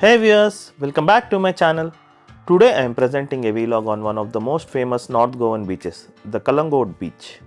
Hey viewers, welcome back to my channel. Today I am presenting a vlog on one of the most famous North Goan beaches, the Kalangoad beach.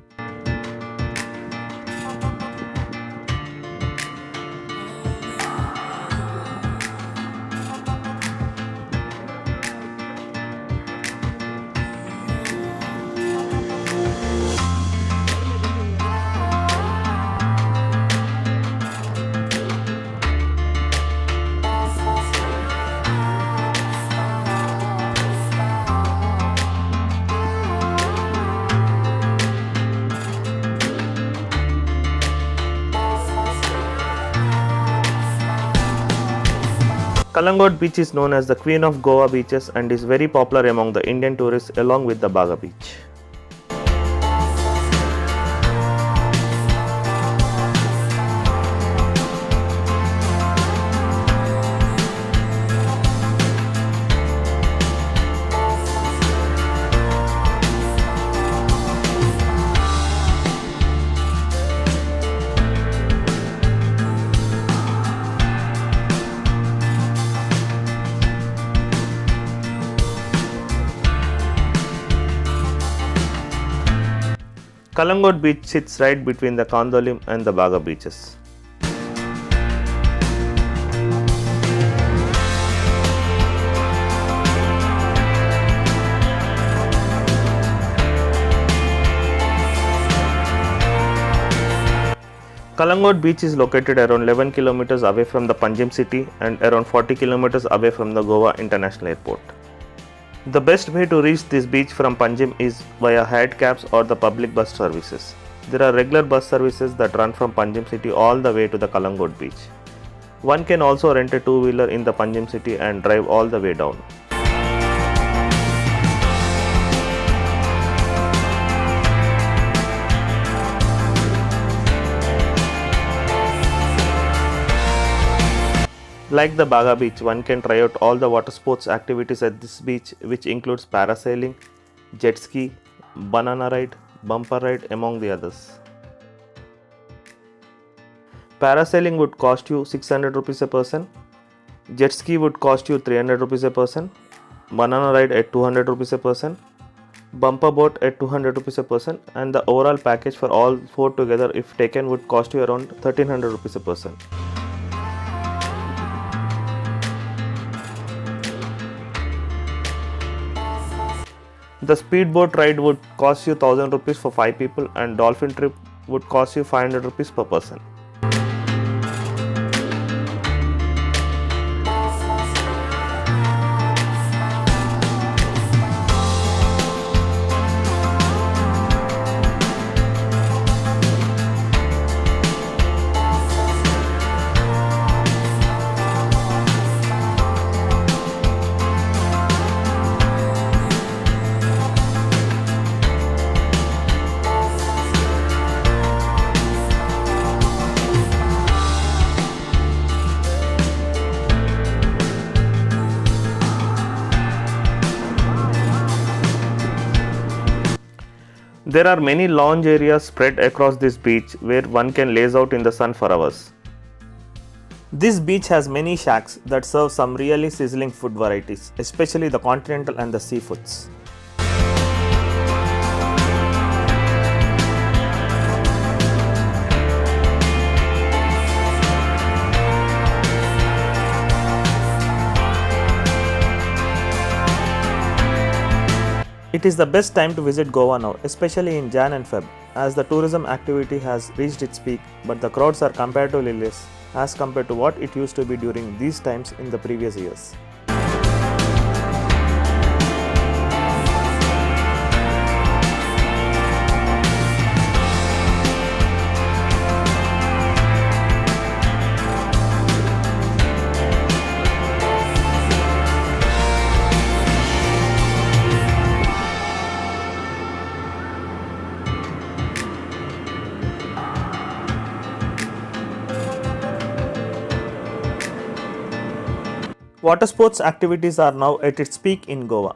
Kalangoad beach is known as the Queen of Goa beaches and is very popular among the Indian tourists along with the Baga beach. Kalangoad beach sits right between the Kandolim and the Baga beaches. Kalangoad beach is located around 11 kilometers away from the Panjim city and around 40 kilometers away from the Goa International Airport. The best way to reach this beach from Panjim is via hired cabs or the public bus services. There are regular bus services that run from Panjim city all the way to the Kalangoad beach. One can also rent a two-wheeler in the Panjim city and drive all the way down. Like the Baga beach, one can try out all the water sports activities at this beach, which includes parasailing, jet ski, banana ride, bumper ride, among the others. Parasailing would cost you 600 rupees a person, jet ski would cost you 300 rupees a person, banana ride at 200 rupees a person, bumper boat at 200 rupees a person, and the overall package for all four together if taken would cost you around 1300 rupees a person. The speedboat ride would cost you 1000 rupees for 5 people and dolphin trip would cost you 500 rupees per person. There are many lounge areas spread across this beach where one can laze out in the sun for hours. This beach has many shacks that serve some really sizzling food varieties, especially the continental and the seafoods. It is the best time to visit Goa now, especially in Jan and Feb, as the tourism activity has reached its peak, but the crowds are comparatively less as compared to what it used to be during these times in the previous years. Water sports activities are now at its peak in Goa.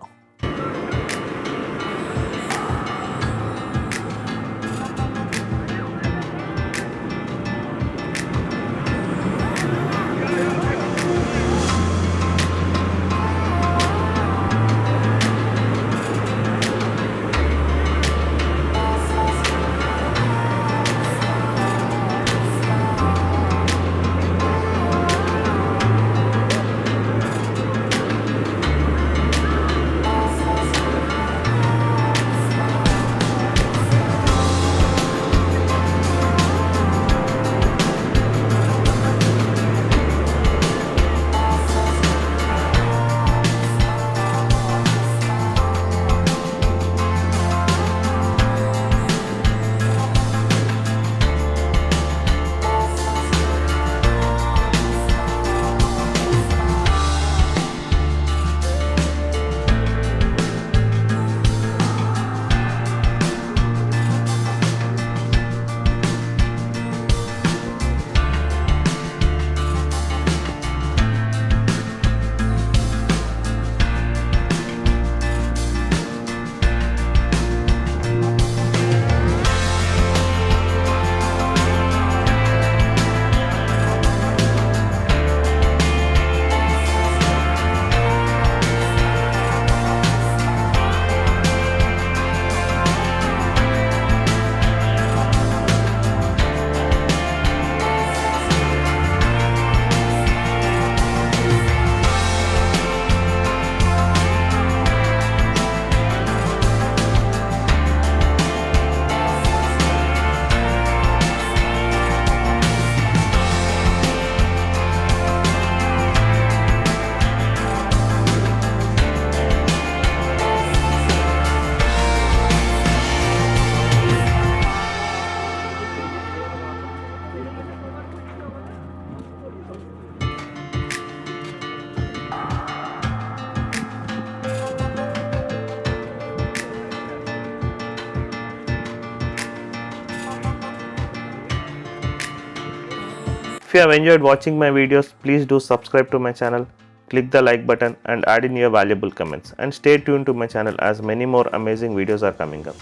If you have enjoyed watching my videos, please do subscribe to my channel, click the like button and add in your valuable comments, and stay tuned to my channel as many more amazing videos are coming up.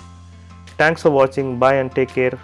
Thanks for watching. Bye and take care.